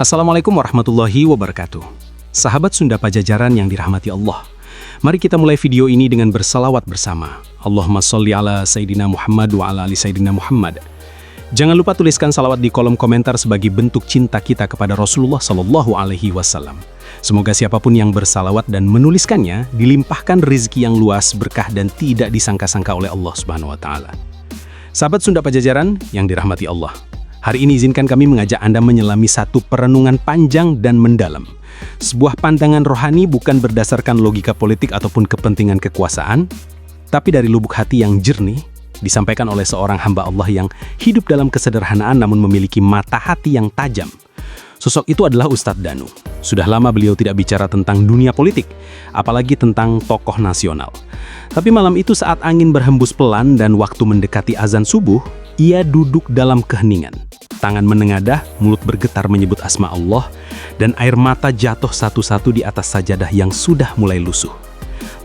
Assalamualaikum warahmatullahi wabarakatuh. Sahabat Sunda Pajajaran yang dirahmati Allah. Mari kita mulai video ini dengan bersalawat bersama. Allahumma sholli ala Sayyidina Muhammad wa ala ali Sayyidina Muhammad. Jangan lupa tuliskan salawat di kolom komentar sebagai bentuk cinta kita kepada Rasulullah Shallallahu Alaihi Wasallam. Semoga siapapun yang bersalawat dan menuliskannya dilimpahkan rezeki yang luas, berkah dan tidak disangka-sangka oleh Allah Subhanahu Wa Taala. Sahabat Sunda Pajajaran yang dirahmati Allah. Hari ini izinkan kami mengajak Anda menyelami satu perenungan panjang dan mendalam. Sebuah pandangan rohani bukan berdasarkan logika politik ataupun kepentingan kekuasaan, tapi dari lubuk hati yang jernih, disampaikan oleh seorang hamba Allah yang hidup dalam kesederhanaan namun memiliki mata hati yang tajam. Sosok itu adalah Ustadz Danu. Sudah lama beliau tidak bicara tentang dunia politik, apalagi tentang tokoh nasional. Tapi malam itu saat angin berhembus pelan dan waktu mendekati azan subuh, ia duduk dalam keheningan. Tangan menengadah, mulut bergetar menyebut asma Allah, dan air mata jatuh satu-satu di atas sajadah yang sudah mulai lusuh.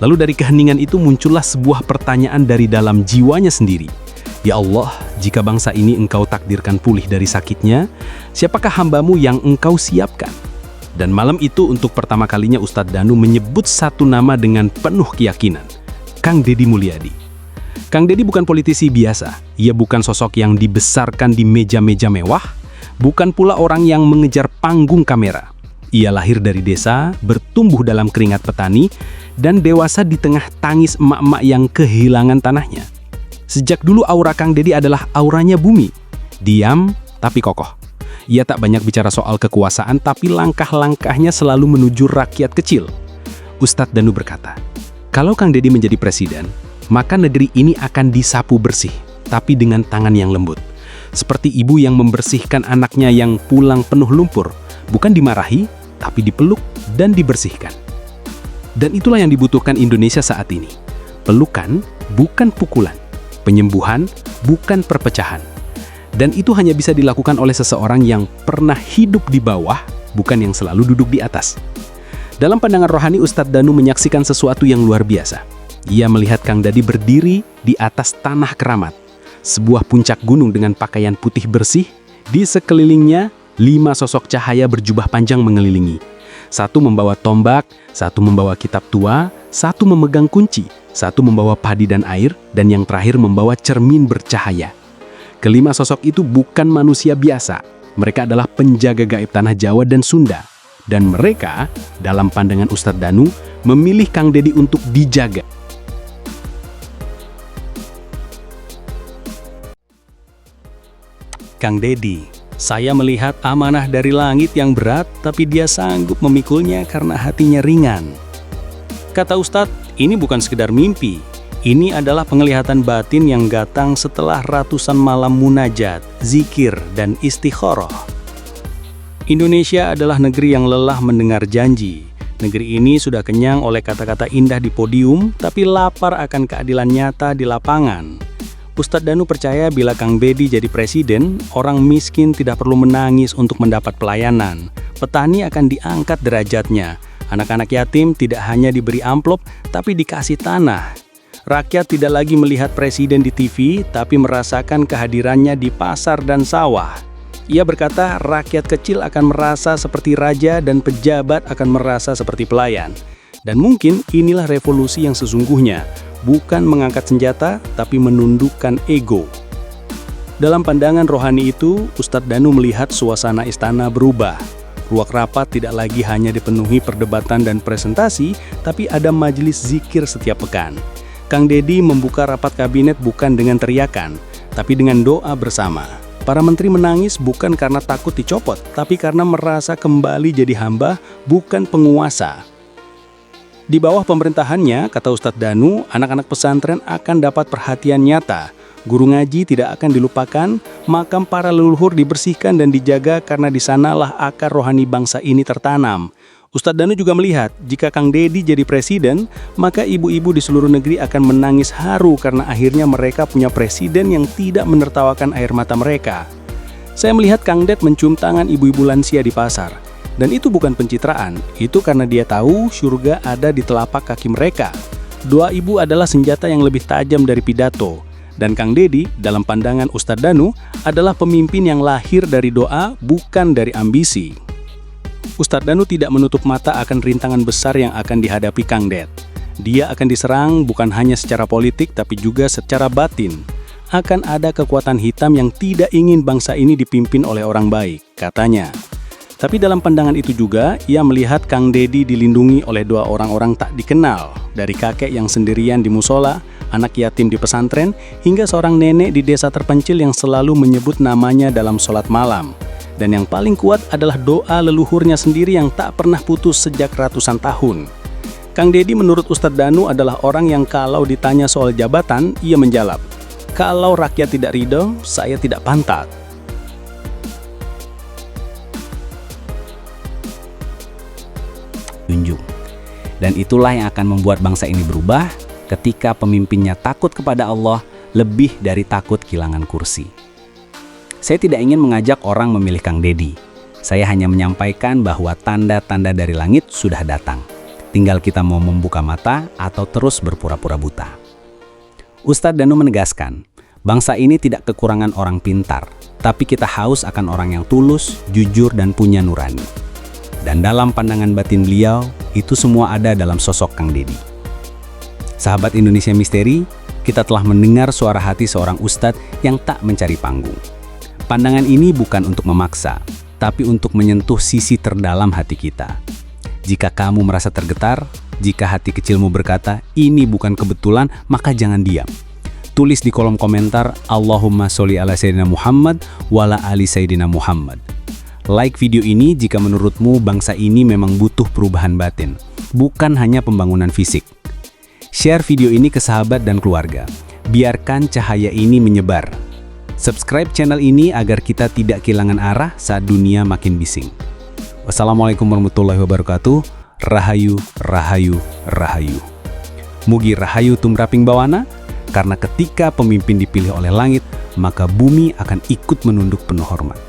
Lalu dari keheningan itu muncullah sebuah pertanyaan dari dalam jiwanya sendiri. Ya Allah, jika bangsa ini Engkau takdirkan pulih dari sakitnya, siapakah hambamu yang Engkau siapkan? Dan malam itu untuk pertama kalinya Ustadz Danu menyebut satu nama dengan penuh keyakinan, Kang Deddy Mulyadi. Kang Deddy bukan politisi biasa, ia bukan sosok yang dibesarkan di meja-meja mewah, bukan pula orang yang mengejar panggung kamera. Ia lahir dari desa, bertumbuh dalam keringat petani, dan dewasa di tengah tangis emak-emak yang kehilangan tanahnya. Sejak dulu aura Kang Deddy adalah auranya bumi, diam tapi kokoh. Ia tak banyak bicara soal kekuasaan, tapi langkah-langkahnya selalu menuju rakyat kecil. Ustadz Danu berkata, kalau Kang Deddy menjadi presiden, maka negeri ini akan disapu bersih, tapi dengan tangan yang lembut. Seperti ibu yang membersihkan anaknya yang pulang penuh lumpur, bukan dimarahi, tapi dipeluk dan dibersihkan. Dan itulah yang dibutuhkan Indonesia saat ini. Pelukan, bukan pukulan. Penyembuhan, bukan perpecahan. Dan itu hanya bisa dilakukan oleh seseorang yang pernah hidup di bawah, bukan yang selalu duduk di atas. Dalam pandangan rohani, Ustadz Danu menyaksikan sesuatu yang luar biasa. Ia melihat Kang Deddy berdiri di atas tanah keramat. Sebuah puncak gunung dengan pakaian putih bersih, di sekelilingnya 5 sosok cahaya berjubah panjang mengelilingi. Satu membawa tombak, satu membawa kitab tua, satu memegang kunci, satu membawa padi dan air, dan yang terakhir membawa cermin bercahaya. Kelima sosok itu bukan manusia biasa. Mereka adalah penjaga gaib tanah Jawa dan Sunda. Dan mereka, dalam pandangan Ustadz Danu, memilih Kang Deddy untuk dijaga. Kang Deddy, saya melihat amanah dari langit yang berat, tapi dia sanggup memikulnya karena hatinya ringan. Kata Ustadz, ini bukan sekedar mimpi. Ini adalah penglihatan batin yang datang setelah ratusan malam munajat, zikir, dan istikharah. Indonesia adalah negeri yang lelah mendengar janji. Negeri ini sudah kenyang oleh kata-kata indah di podium, tapi lapar akan keadilan nyata di lapangan. Ustadz Danu percaya bila Kang Deddy jadi presiden, orang miskin tidak perlu menangis untuk mendapat pelayanan. Petani akan diangkat derajatnya. Anak-anak yatim tidak hanya diberi amplop, tapi dikasih tanah. Rakyat tidak lagi melihat presiden di TV, tapi merasakan kehadirannya di pasar dan sawah. Ia berkata, rakyat kecil akan merasa seperti raja dan pejabat akan merasa seperti pelayan. Dan mungkin inilah revolusi yang sesungguhnya, bukan mengangkat senjata, tapi menundukkan ego. Dalam pandangan rohani itu, Ustadz Danu melihat suasana istana berubah. Ruang rapat tidak lagi hanya dipenuhi perdebatan dan presentasi, tapi ada majelis zikir setiap pekan. Kang Deddy membuka rapat kabinet bukan dengan teriakan, tapi dengan doa bersama. Para menteri menangis bukan karena takut dicopot, tapi karena merasa kembali jadi hamba, bukan penguasa. Di bawah pemerintahannya, kata Ustadz Danu, anak-anak pesantren akan dapat perhatian nyata. Guru ngaji tidak akan dilupakan, makam para leluhur dibersihkan dan dijaga karena di sanalah akar rohani bangsa ini tertanam. Ustadz Danu juga melihat, jika Kang Deddy jadi presiden, maka ibu-ibu di seluruh negeri akan menangis haru karena akhirnya mereka punya presiden yang tidak menertawakan air mata mereka. Saya melihat Kang Ded mencium tangan ibu-ibu lansia di pasar. Dan itu bukan pencitraan, itu karena dia tahu surga ada di telapak kaki mereka. Doa ibu adalah senjata yang lebih tajam dari pidato. Dan Kang Deddy, dalam pandangan Ustadz Danu, adalah pemimpin yang lahir dari doa, bukan dari ambisi. Ustadz Danu tidak menutup mata akan rintangan besar yang akan dihadapi Kang Det. Dia akan diserang bukan hanya secara politik tapi juga secara batin. Akan ada kekuatan hitam yang tidak ingin bangsa ini dipimpin oleh orang baik, katanya. Tapi dalam pandangan itu juga, ia melihat Kang Deddy dilindungi oleh dua orang-orang tak dikenal, dari kakek yang sendirian di musola, anak yatim di pesantren, hingga seorang nenek di desa terpencil yang selalu menyebut namanya dalam sholat malam. Dan yang paling kuat adalah doa leluhurnya sendiri yang tak pernah putus sejak ratusan tahun. Kang Deddy menurut Ustadz Danu adalah orang yang kalau ditanya soal jabatan, ia menjawab, "Kalau rakyat tidak ridho, saya tidak pantat." Junjung. Dan itulah yang akan membuat bangsa ini berubah ketika pemimpinnya takut kepada Allah lebih dari takut kehilangan kursi. Saya tidak ingin mengajak orang memilih Kang Deddy. Saya hanya menyampaikan bahwa tanda-tanda dari langit sudah datang. Tinggal kita mau membuka mata atau terus berpura-pura buta. Ustadz Danu menegaskan, bangsa ini tidak kekurangan orang pintar, tapi kita haus akan orang yang tulus, jujur, dan punya nurani. Dan dalam pandangan batin beliau, itu semua ada dalam sosok Kang Deddy. Sahabat Indonesia Misteri, kita telah mendengar suara hati seorang ustadz yang tak mencari panggung. Pandangan ini bukan untuk memaksa, tapi untuk menyentuh sisi terdalam hati kita. Jika kamu merasa tergetar, jika hati kecilmu berkata, ini bukan kebetulan, maka jangan diam. Tulis di kolom komentar, Allahumma sholli ala Sayyidina Muhammad wala ali Sayyidina Muhammad. Like video ini jika menurutmu bangsa ini memang butuh perubahan batin, bukan hanya pembangunan fisik. Share video ini ke sahabat dan keluarga. Biarkan cahaya ini menyebar. Subscribe channel ini agar kita tidak kehilangan arah saat dunia makin bising. Wassalamualaikum warahmatullahi wabarakatuh. Rahayu, rahayu, rahayu. Mugi rahayu tumraping bawana, karena ketika pemimpin dipilih oleh langit, maka bumi akan ikut menunduk penuh hormat.